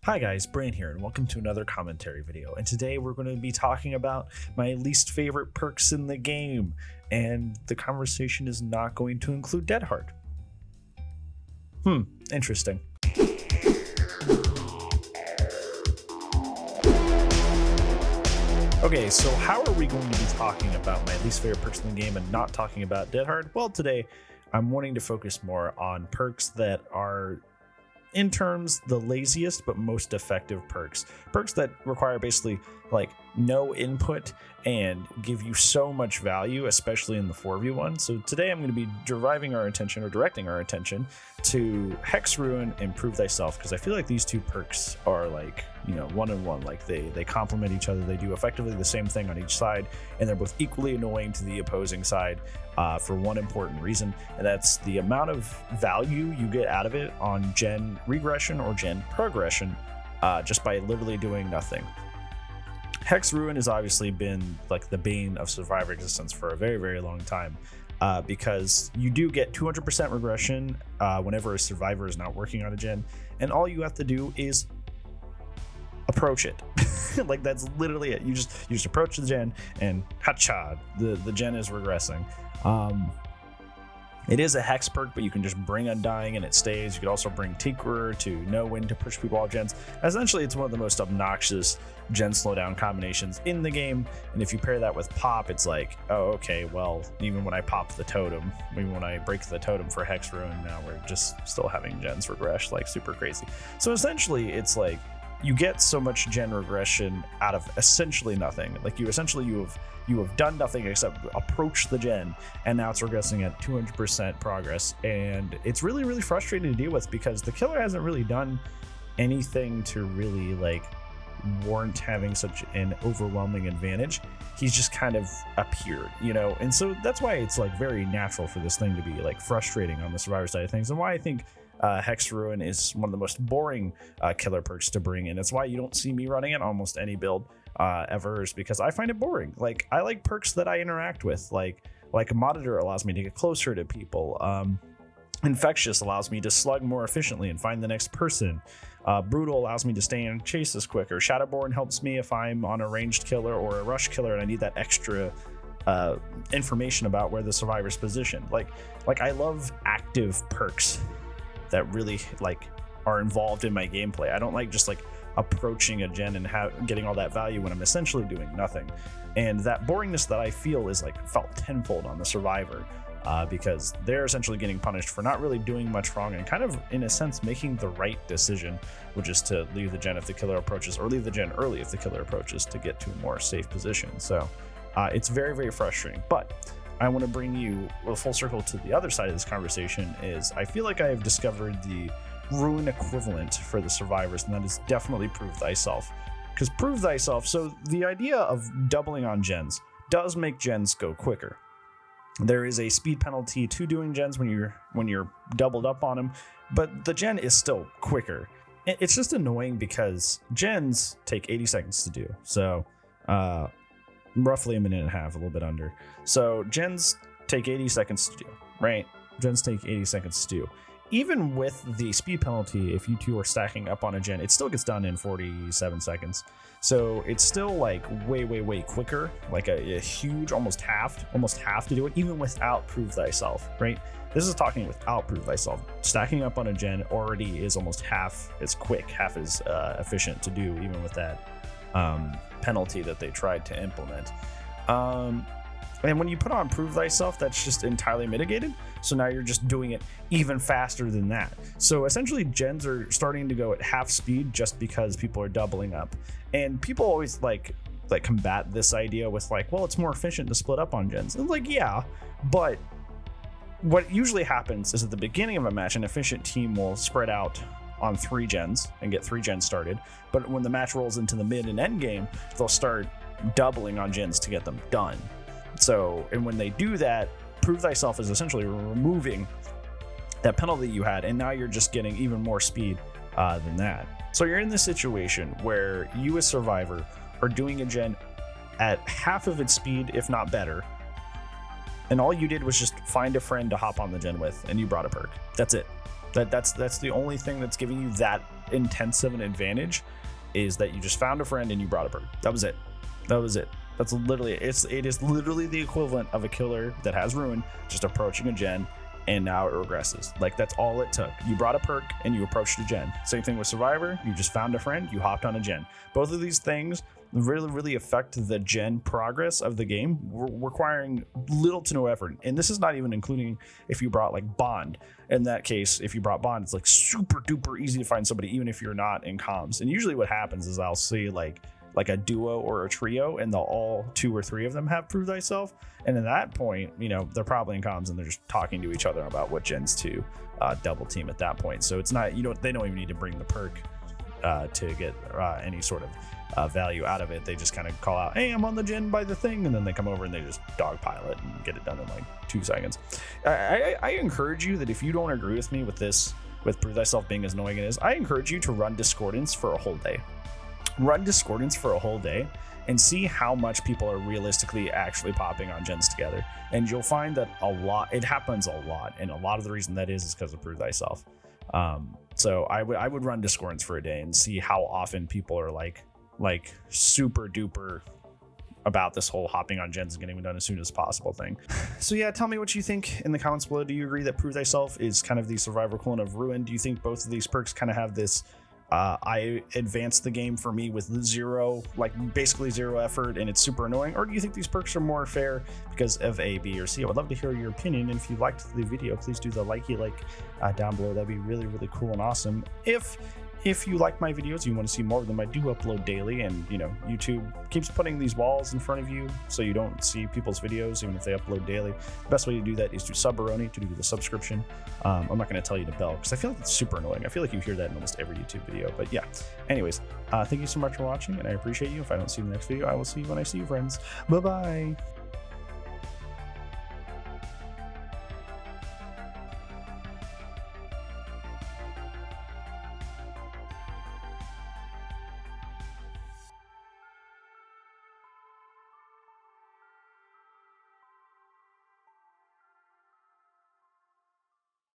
Hi guys, Brain here, and welcome to another commentary video. And today we're going to be talking about my least favorite perks in the game, and the conversation is not going to include Dead Hard. Interesting. Okay, so how are we going to be talking about my least favorite perks in the game and not talking about Dead Hard? Well, today I'm wanting to focus more on perks that are, in terms, the laziest but most effective perks that require basically like no input and give you so much value, especially in the 4v1. So today I'm going to be directing our attention to Hex Ruin and Prove Thyself, because I feel like these two perks are like, you know, one and one. Like they complement each other. They do effectively the same thing on each side, and they're both equally annoying to the opposing side for one important reason, and that's the amount of value you get out of it on gen regression or gen progression, just by literally doing nothing. Hex Ruin has obviously been like the bane of Survivor existence for a very, very long time, because you do get 200% regression whenever a Survivor is not working on a gen, and all you have to do is approach it. Like that's literally it. You just approach the gen and hacha, the gen is regressing. It is a hex perk, but you can just bring Undying and it stays. You could also bring Tinkerer to know when to push people off gens. Essentially, it's one of the most obnoxious gen slowdown combinations in the game. And if you pair that with Pop, it's like, oh, okay, well, even when I pop the totem, even when I break the totem for Hex Ruin, now we're just still having gens regress like super crazy. So essentially, it's like you get so much gen regression out of essentially nothing. Like you have done nothing except approach the gen, and now it's regressing at 200% progress, and it's really, really frustrating to deal with because the killer hasn't really done anything to really like warrant having such an overwhelming advantage. He's just kind of appeared, you know, and so that's why it's like very natural for this thing to be like frustrating on the Survivor side of things, and why I think Hex Ruin is one of the most boring killer perks to bring in. It's why you don't see me running it almost any build ever, is because I find it boring. Like I like perks that I interact with, like Monitor allows me to get closer to people. Infectious allows me to slug more efficiently and find the next person. Brutal allows me to stay in chases quicker. Shadowborn helps me if I'm on a ranged killer or a rush killer and I need that extra information about where the survivor's positioned. Like I love active perks that really like are involved in my gameplay. I don't like just like approaching a gen and getting all that value when I'm essentially doing nothing. And that boringness that I feel is like felt tenfold on the Survivor, because they're essentially getting punished for not really doing much wrong and kind of in a sense making the right decision, which is to leave the gen if the killer approaches, or leave the gen early if the killer approaches, to get to a more safe position. So it's very, very frustrating. But I want to bring you a full circle to the other side of this conversation. Is I feel like I have discovered the Ruin equivalent for the Survivors, and that is definitely Prove Thyself. Because Prove Thyself, so the idea of doubling on gens does make gens go quicker. There is a speed penalty to doing gens when you're doubled up on them, but the gen is still quicker. It's just annoying because gens take 80 seconds to do. So roughly a minute and a half, a little bit under. So gens take 80 seconds to do, right? Gens take 80 seconds to do. Even with the speed penalty, if you two are stacking up on a gen, it still gets done in 47 seconds. So it's still like way, way, way quicker, like a huge, almost half to do it, even without Prove Thyself, right? This is talking without Prove Thyself. Stacking up on a gen already is almost half as quick, half as efficient to do, even with that penalty that they tried to implement. And when you put on Prove Thyself, that's just entirely mitigated. So now you're just doing it even faster than that. So essentially gens are starting to go at half speed just because people are doubling up. And people always like combat this idea with like, well, it's more efficient to split up on gens. And like, yeah, but what usually happens is at the beginning of a match, an efficient team will spread out on 3 gens and get 3 gens started. But when the match rolls into the mid and end game, they'll start doubling on gens to get them done. So, and when they do that, Prove Thyself is essentially removing that penalty you had, and now you're just getting even more speed than that. So you're in this situation where you as Survivor are doing a gen at half of its speed, if not better, and all you did was just find a friend to hop on the gen with, and you brought a perk. That's it. That's the only thing that's giving you that intense of an advantage is that you just found a friend and you brought a perk. That was it. That's literally it is literally the equivalent of a killer that has ruin just approaching a gen, and now it regresses. Like, that's all it took. You brought a perk and you approached a gen. Same thing with Survivor. You just found a friend, you hopped on a gen. Both of these things really affect the gen progress of the game, requiring little to no effort. And this is not even including if you brought like Bond. In that case, if you brought Bond, it's like super duper easy to find somebody, even if you're not in comms. And usually what happens is I'll see like a duo or a trio, and they'll all 2 or 3 of them have Prove Thyself. And at that point, you know, they're probably in comms and they're just talking to each other about what gens to double team at that point. So it's not, they don't even need to bring the perk to get any sort of value out of it. They just kind of call out, hey, I'm on the gen by the thing, and then they come over and they just dogpile it and get it done in like 2 seconds. I encourage you that if you don't agree with me with this, with Prove Thyself being as annoying as it is, I encourage you to run Discordance for a whole day. Run Discordance for a whole day and see how much people are realistically actually popping on gens together. And you'll find that it happens a lot. And a lot of the reason that is because of Prove Thyself. So I would run Discordance for a day and see how often people are like super duper about this whole hopping on gens and getting them done as soon as possible thing. So yeah, tell me what you think in the comments below. Do you agree that Prove Thyself is kind of the Survivor clone of Ruin? Do you think both of these perks kind of have this I advanced the game for me with basically zero effort, and it's super annoying? Or do you think these perks are more fair because of A, B, or C? I would love to hear your opinion. And if you liked the video, please do the likey down below. That'd be really cool and awesome. If you like my videos, you want to see more of them, I do upload daily, and YouTube keeps putting these walls in front of you so you don't see people's videos even if they upload daily. The best way to do that is to Subaroni, to do the subscription. I'm not going to tell you to bell because I feel like it's super annoying. I feel like you hear that in almost every YouTube video, but yeah. Anyways, thank you so much for watching, and I appreciate you. If I don't see you in the next video, I will see you when I see you, friends. Bye-bye.